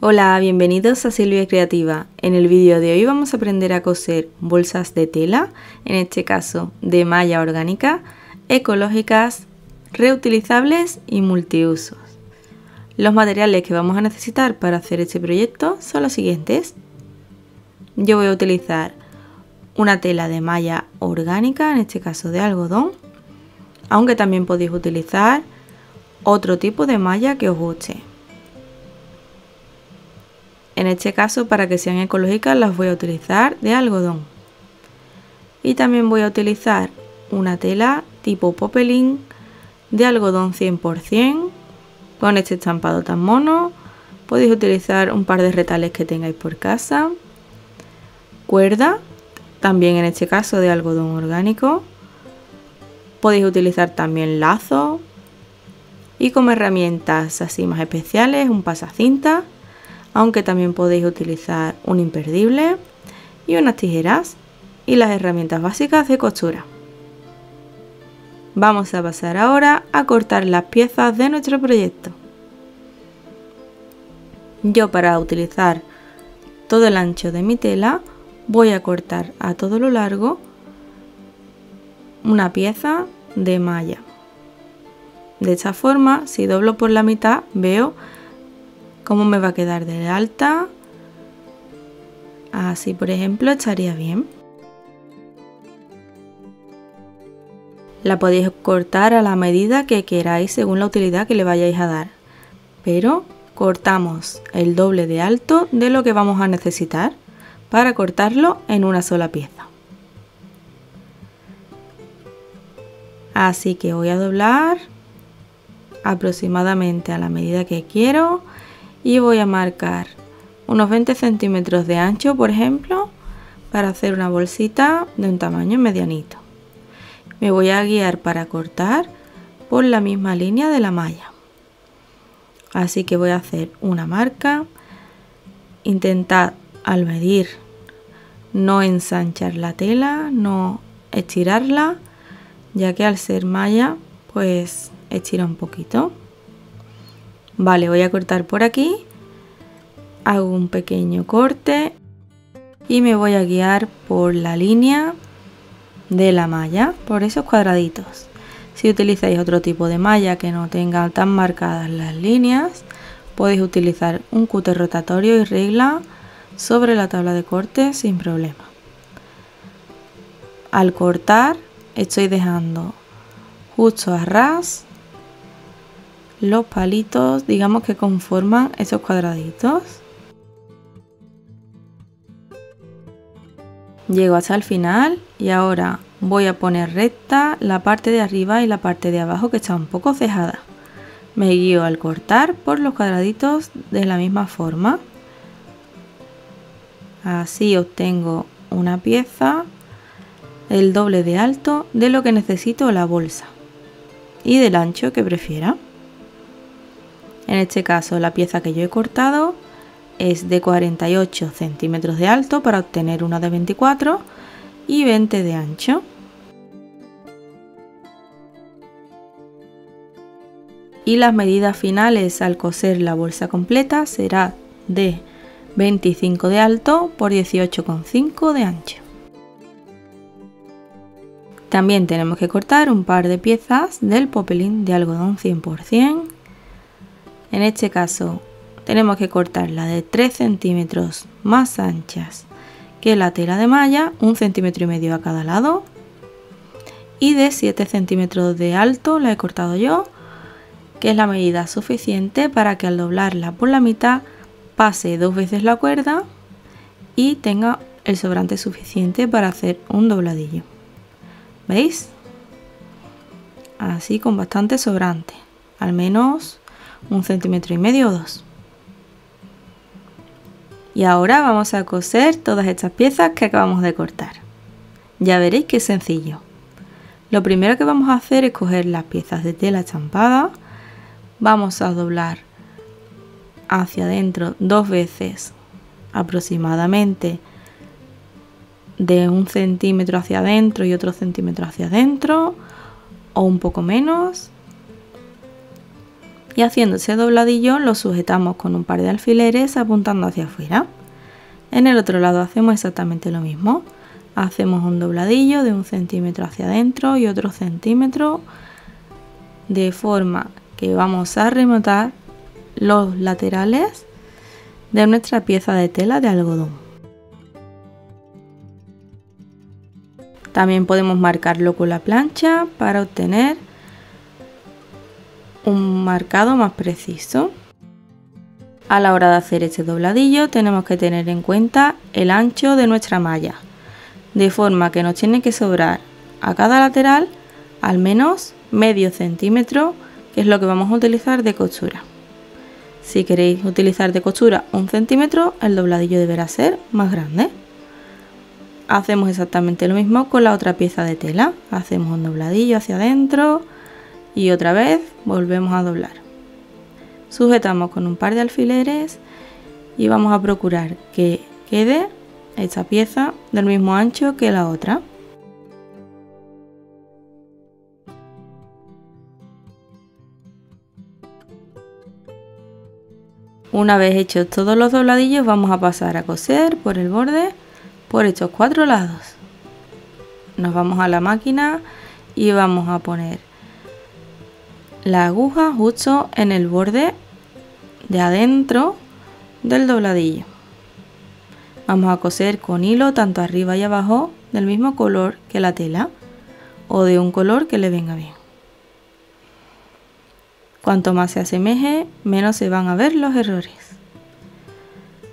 Hola, bienvenidos a Silvia Creativa. En el vídeo de hoy vamos a aprender a coser bolsas de tela, en este caso de malla orgánica, ecológicas, reutilizables y multiusos. Los materiales que vamos a necesitar para hacer este proyecto son los siguientes. Yo voy a utilizar una tela de malla orgánica, en este caso de algodón, aunque también podéis utilizar otro tipo de malla que os guste. En este caso, para que sean ecológicas, las voy a utilizar de algodón. Y también voy a utilizar una tela tipo popelín de algodón 100%, con este estampado tan mono. Podéis utilizar un par de retales que tengáis por casa. Cuerda, también en este caso de algodón orgánico. Podéis utilizar también lazo. Y como herramientas así más especiales, un pasacinta, aunque también podéis utilizar un imperdible y unas tijeras y las herramientas básicas de costura. Vamos a pasar ahora a cortar las piezas de nuestro proyecto. Yo, para utilizar todo el ancho de mi tela, voy a cortar a todo lo largo una pieza de malla. De esta forma, si doblo por la mitad, veo cómo me va a quedar de alta. Así, por ejemplo, estaría bien. La podéis cortar a la medida que queráis según la utilidad que le vayáis a dar, pero cortamos el doble de alto de lo que vamos a necesitar para cortarlo en una sola pieza. Así que voy a doblar aproximadamente a la medida que quiero y voy a marcar unos 20 centímetros de ancho, por ejemplo, para hacer una bolsita de un tamaño medianito. Me voy a guiar para cortar por la misma línea de la malla. Así que voy a hacer una marca. Intentad al medir no ensanchar la tela, no estirarla, ya que al ser malla pues estira un poquito. Vale, voy a cortar por aquí, hago un pequeño corte y me voy a guiar por la línea de la malla, por esos cuadraditos. Si utilizáis otro tipo de malla que no tenga tan marcadas las líneas, podéis utilizar un cúter rotatorio y regla sobre la tabla de corte sin problema. Al cortar estoy dejando justo a ras los palitos, digamos, que conforman esos cuadraditos. Llego hasta el final y ahora voy a poner recta la parte de arriba y la parte de abajo, que está un poco cejada. Me guío al cortar por los cuadraditos de la misma forma. Así obtengo una pieza el doble de alto de lo que necesito la bolsa y del ancho que prefiera. En este caso, la pieza que yo he cortado es de 48 centímetros de alto para obtener una de 24 y 20 de ancho. Y las medidas finales al coser la bolsa completa será de 25 de alto por 18,5 de ancho. También tenemos que cortar un par de piezas del popelín de algodón 100%. En este caso tenemos que cortarla de 3 centímetros más anchas que la tela de malla, 1,5 centímetros a cada lado, y de 7 centímetros de alto la he cortado yo, que es la medida suficiente para que al doblarla por la mitad pase 2 veces la cuerda y tenga el sobrante suficiente para hacer un dobladillo. ¿Veis? Así, con bastante sobrante, al menos 1,5 centímetros o 2. Y ahora vamos a coser todas estas piezas que acabamos de cortar. Ya veréis que es sencillo. Lo primero que vamos a hacer es coger las piezas de tela estampada. Vamos a doblar hacia adentro 2 veces, aproximadamente de 1 centímetro hacia adentro y otro centímetro hacia adentro, o un poco menos. y haciendo ese dobladillo lo sujetamos con un par de alfileres apuntando hacia afuera. En el otro lado hacemos exactamente lo mismo. Hacemos un dobladillo de 1 centímetro hacia adentro y otro centímetro, de forma que vamos a rematar los laterales de nuestra pieza de tela de algodón. También podemos marcarlo con la plancha para obtener un marcado más preciso. A la hora de hacer este dobladillo tenemos que tener en cuenta el ancho de nuestra malla, de forma que nos tiene que sobrar a cada lateral al menos medio centímetro, que es lo que vamos a utilizar de costura. Si queréis utilizar de costura 1 centímetro, el dobladillo deberá ser más grande. Hacemos exactamente lo mismo con la otra pieza de tela. Hacemos un dobladillo hacia adentro y otra vez volvemos a doblar. Sujetamos con un par de alfileres y vamos a procurar que quede esta pieza del mismo ancho que la otra. Una vez hechos todos los dobladillos, vamos a pasar a coser por el borde por estos 4 lados. Nos vamos a la máquina y vamos a poner la aguja justo en el borde de adentro del dobladillo. Vamos a coser con hilo tanto arriba y abajo del mismo color que la tela o de un color que le venga bien. Cuanto más se asemeje, menos se van a ver los errores.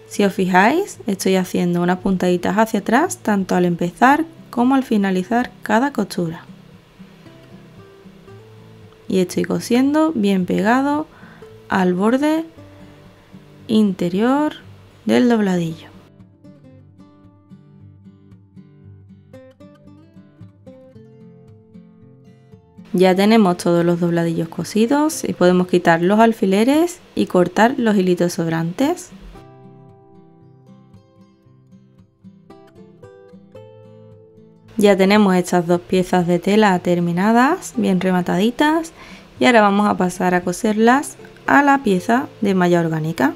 Si os fijáis, estoy haciendo unas puntaditas hacia atrás tanto al empezar como al finalizar cada costura. Y estoy cosiendo bien pegado al borde interior del dobladillo. Ya tenemos todos los dobladillos cosidos y podemos quitar los alfileres y cortar los hilitos sobrantes. Ya tenemos estas 2 piezas de tela terminadas, bien remataditas, y ahora vamos a pasar a coserlas a la pieza de malla orgánica.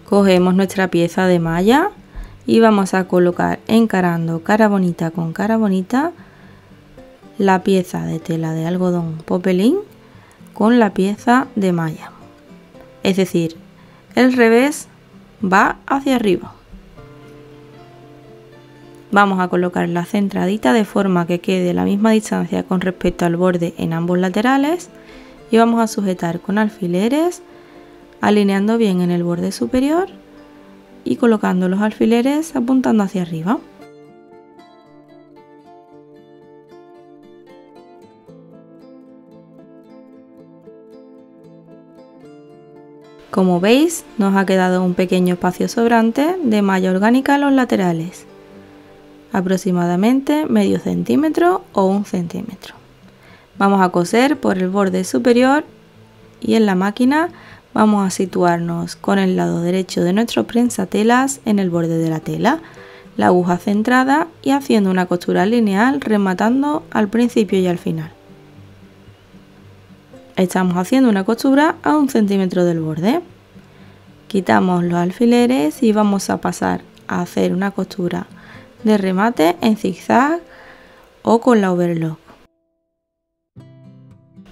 Cogemos nuestra pieza de malla y vamos a colocar encarando cara bonita con cara bonita la pieza de tela de algodón popelín con la pieza de malla. Es decir, el revés va hacia arriba. Vamos a colocar la centradita de forma que quede a la misma distancia con respecto al borde en ambos laterales y vamos a sujetar con alfileres, alineando bien en el borde superior y colocando los alfileres apuntando hacia arriba. Como veis, nos ha quedado un pequeño espacio sobrante de malla orgánica en los laterales, aproximadamente medio centímetro o 1 centímetro. Vamos a coser por el borde superior y en la máquina vamos a situarnos con el lado derecho de nuestro prensatelas en el borde de la tela, la aguja centrada y haciendo una costura lineal rematando al principio y al final. Estamos haciendo una costura a 1 centímetro del borde. Quitamos los alfileres y vamos a pasar a hacer una costura de remate en zigzag o con la overlock.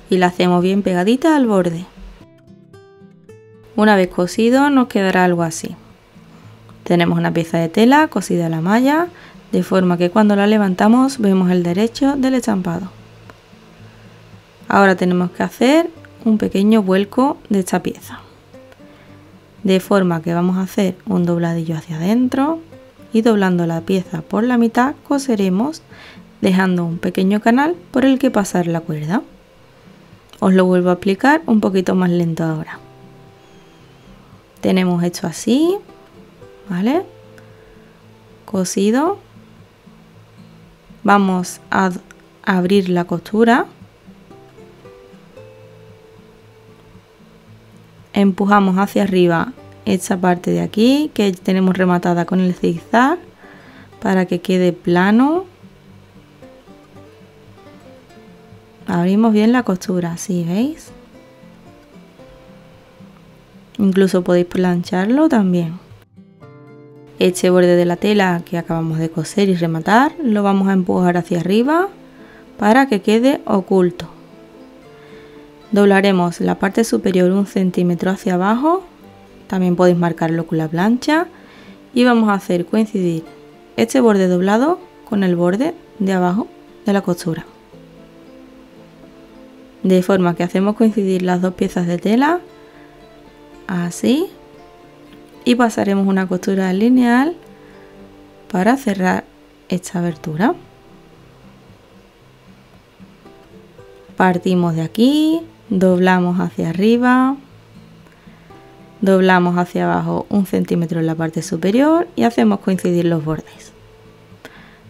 Y la hacemos bien pegadita al borde. Una vez cosido nos quedará algo así. Tenemos una pieza de tela cosida a la malla, de forma que cuando la levantamos vemos el derecho del estampado. Ahora tenemos que hacer un pequeño vuelco de esta pieza, de forma que vamos a hacer un dobladillo hacia adentro y doblando la pieza por la mitad coseremos dejando un pequeño canal por el que pasar la cuerda. Os lo vuelvo a explicar un poquito más lento ahora. Tenemos esto así, ¿vale? Cosido. Vamos a abrir la costura. Empujamos hacia arriba esta parte de aquí que tenemos rematada con el zigzag para que quede plano. Abrimos bien la costura, así, ¿veis? Incluso podéis plancharlo también. Este borde de la tela que acabamos de coser y rematar lo vamos a empujar hacia arriba para que quede oculto. Doblaremos la parte superior 1 centímetro hacia abajo, también podéis marcarlo con la plancha, y vamos a hacer coincidir este borde doblado con el borde de abajo de la costura. De forma que hacemos coincidir las dos piezas de tela, así, y pasaremos una costura lineal para cerrar esta abertura. Partimos de aquí, doblamos hacia arriba, doblamos hacia abajo 1 centímetro en la parte superior y hacemos coincidir los bordes.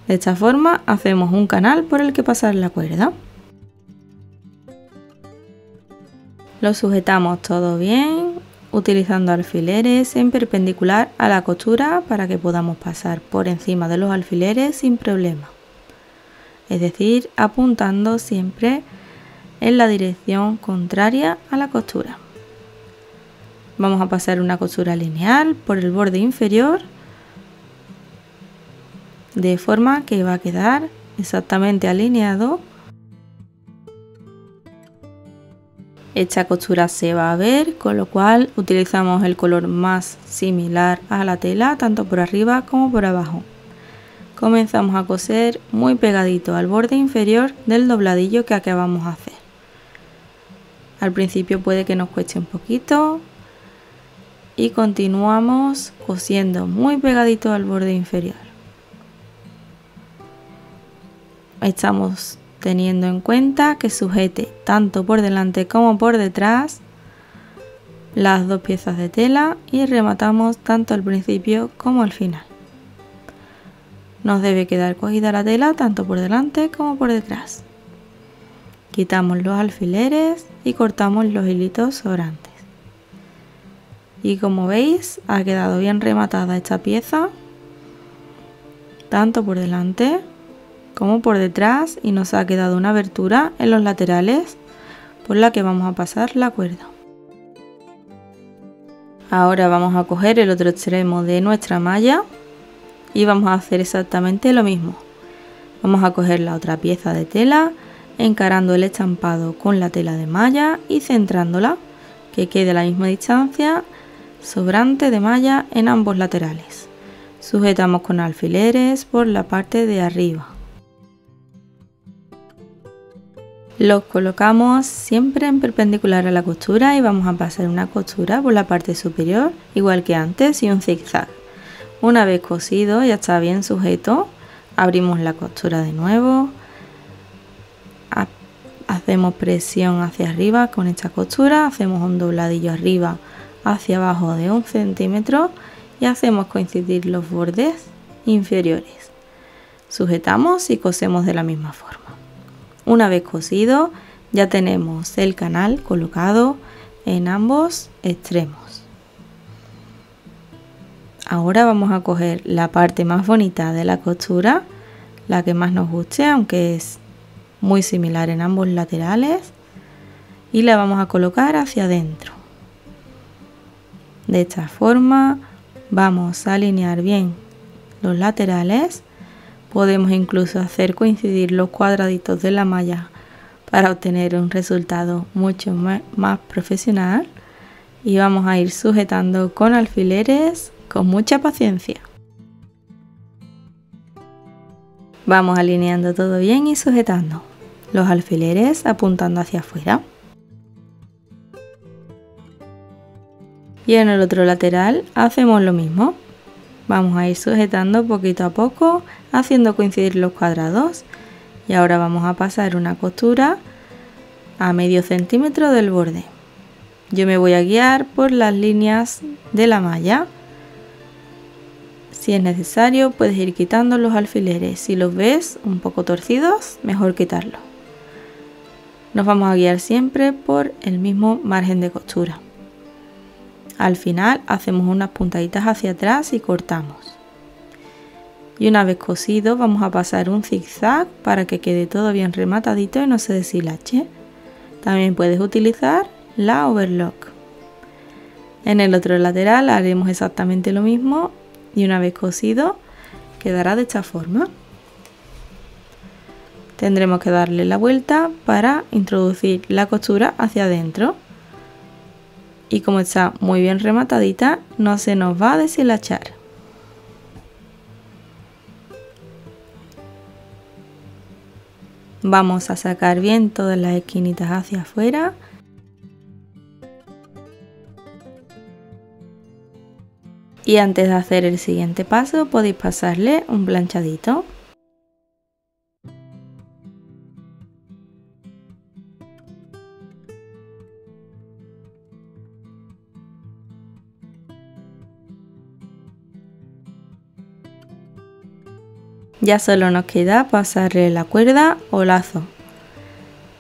De esta forma hacemos un canal por el que pasar la cuerda. Lo sujetamos todo bien, utilizando alfileres en perpendicular a la costura para que podamos pasar por encima de los alfileres sin problema. Es decir, apuntando siempre en la dirección contraria a la costura. Vamos a pasar una costura lineal por el borde inferior, de forma que va a quedar exactamente alineado. Esta costura se va a ver, con lo cual utilizamos el color más similar a la tela, tanto por arriba como por abajo. Comenzamos a coser muy pegadito al borde inferior del dobladillo que acabamos de hacer. Al principio puede que nos cueste un poquito y continuamos cosiendo muy pegadito al borde inferior. Estamos teniendo en cuenta que sujete tanto por delante como por detrás las dos piezas de tela y rematamos tanto al principio como al final. Nos debe quedar cogida la tela tanto por delante como por detrás. Quitamos los alfileres y cortamos los hilitos sobrantes. Y como veis, ha quedado bien rematada esta pieza, tanto por delante como por detrás, y nos ha quedado una abertura en los laterales por la que vamos a pasar la cuerda. Ahora vamos a coger el otro extremo de nuestra malla y vamos a hacer exactamente lo mismo. Vamos a coger la otra pieza de tela, encarando el estampado con la tela de malla y centrándola, que quede a la misma distancia sobrante de malla en ambos laterales. Sujetamos con alfileres por la parte de arriba. Los colocamos siempre en perpendicular a la costura y vamos a pasar una costura por la parte superior, igual que antes, y un zigzag. Una vez cosido, ya está bien sujeto, abrimos la costura de nuevo, hacemos presión hacia arriba con esta costura, hacemos un dobladillo arriba hacia abajo de 1 centímetro y hacemos coincidir los bordes inferiores. Sujetamos y cosemos de la misma forma. Una vez cosido, ya tenemos el canal colocado en ambos extremos. Ahora vamos a coger la parte más bonita de la costura, la que más nos guste, aunque es muy similar en ambos laterales, y la vamos a colocar hacia adentro. De esta forma vamos a alinear bien los laterales. Podemos incluso hacer coincidir los cuadraditos de la malla para obtener un resultado mucho más profesional, y vamos a ir sujetando con alfileres con mucha paciencia. Vamos alineando todo bien y sujetando los alfileres apuntando hacia afuera. Y en el otro lateral hacemos lo mismo. Vamos a ir sujetando poquito a poco, haciendo coincidir los cuadrados. Y ahora vamos a pasar una costura a medio centímetro del borde. Yo me voy a guiar por las líneas de la malla. Si es necesario, puedes ir quitando los alfileres. Si los ves un poco torcidos, mejor quitarlos. Nos vamos a guiar siempre por el mismo margen de costura. Al final hacemos unas puntaditas hacia atrás y cortamos. Y una vez cosido vamos a pasar un zigzag para que quede todo bien rematadito y no se deshilache. También puedes utilizar la overlock. En el otro lateral haremos exactamente lo mismo y una vez cosido quedará de esta forma. Tendremos que darle la vuelta para introducir la costura hacia adentro. Y como está muy bien rematadita, no se nos va a deshilachar. Vamos a sacar bien todas las esquinitas hacia afuera. Y antes de hacer el siguiente paso podéis pasarle un planchadito. Ya solo nos queda pasarle la cuerda o lazo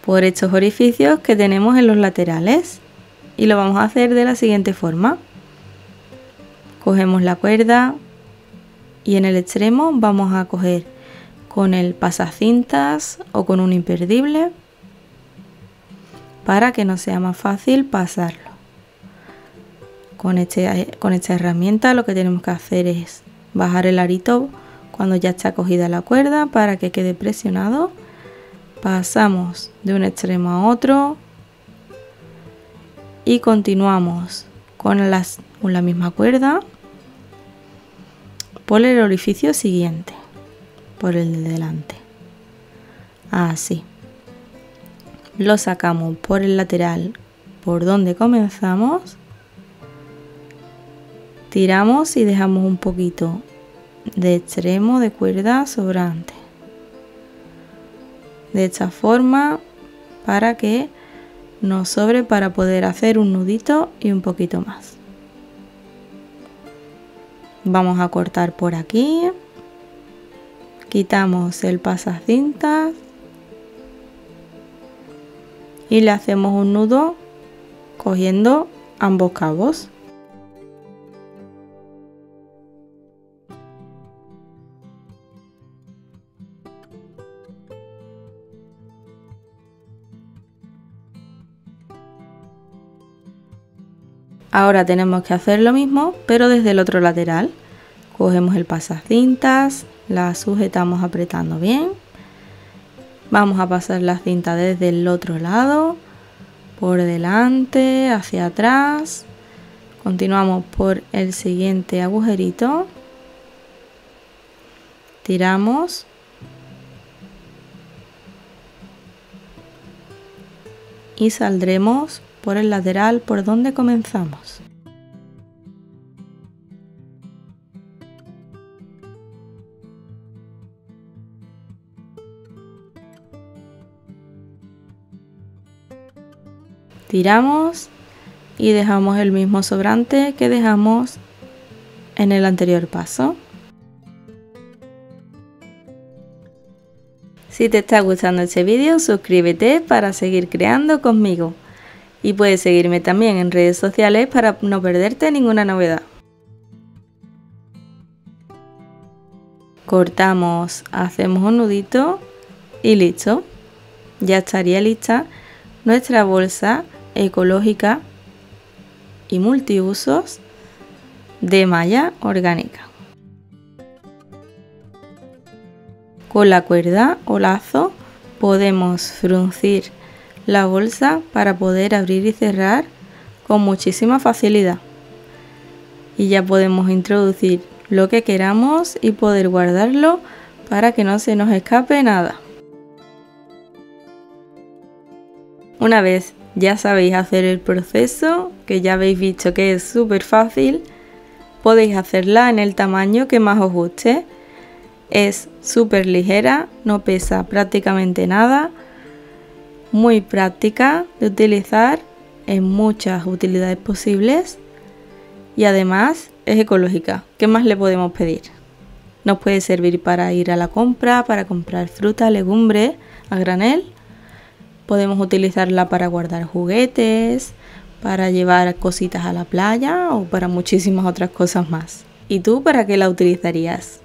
por estos orificios que tenemos en los laterales y lo vamos a hacer de la siguiente forma. Cogemos la cuerda y en el extremo vamos a coger con el pasacintas o con un imperdible para que nos sea más fácil pasarlo. Con esta herramienta lo que tenemos que hacer es bajar el arito cuando ya está cogida la cuerda para que quede presionado. Pasamos de un extremo a otro y continuamos con la misma cuerda por el orificio siguiente, por el de delante. Así. Lo sacamos por el lateral por donde comenzamos. Tiramos y dejamos un poquito de extremo de cuerda sobrante. De esta forma para que nos sobre para poder hacer un nudito y un poquito más. Vamos a cortar por aquí. Quitamos el pasacintas y le hacemos un nudo cogiendo ambos cabos. Ahora tenemos que hacer lo mismo, pero desde el otro lateral. Cogemos el pasacintas, la sujetamos apretando bien. Vamos a pasar la cinta desde el otro lado, por delante, hacia atrás. Continuamos por el siguiente agujerito. Tiramos. Y saldremos por el lateral por donde comenzamos. Tiramos y dejamos el mismo sobrante que dejamos en el anterior paso. Si te está gustando este vídeo, suscríbete para seguir creando conmigo. Y puedes seguirme también en redes sociales para no perderte ninguna novedad. Cortamos, hacemos un nudito y listo. Ya estaría lista nuestra bolsa ecológica y multiusos de malla orgánica. Con la cuerda o lazo podemos fruncir la bolsa para poder abrir y cerrar con muchísima facilidad. Y ya podemos introducir lo que queramos y poder guardarlo para que no se nos escape nada. Una vez ya sabéis hacer el proceso, que ya habéis visto que es súper fácil, podéis hacerla en el tamaño que más os guste. Es súper ligera, no pesa prácticamente nada, muy práctica de utilizar en muchas utilidades posibles y además es ecológica. ¿Qué más le podemos pedir? Nos puede servir para ir a la compra, para comprar fruta, legumbres a granel. Podemos utilizarla para guardar juguetes, para llevar cositas a la playa o para muchísimas otras cosas más. ¿Y tú para qué la utilizarías?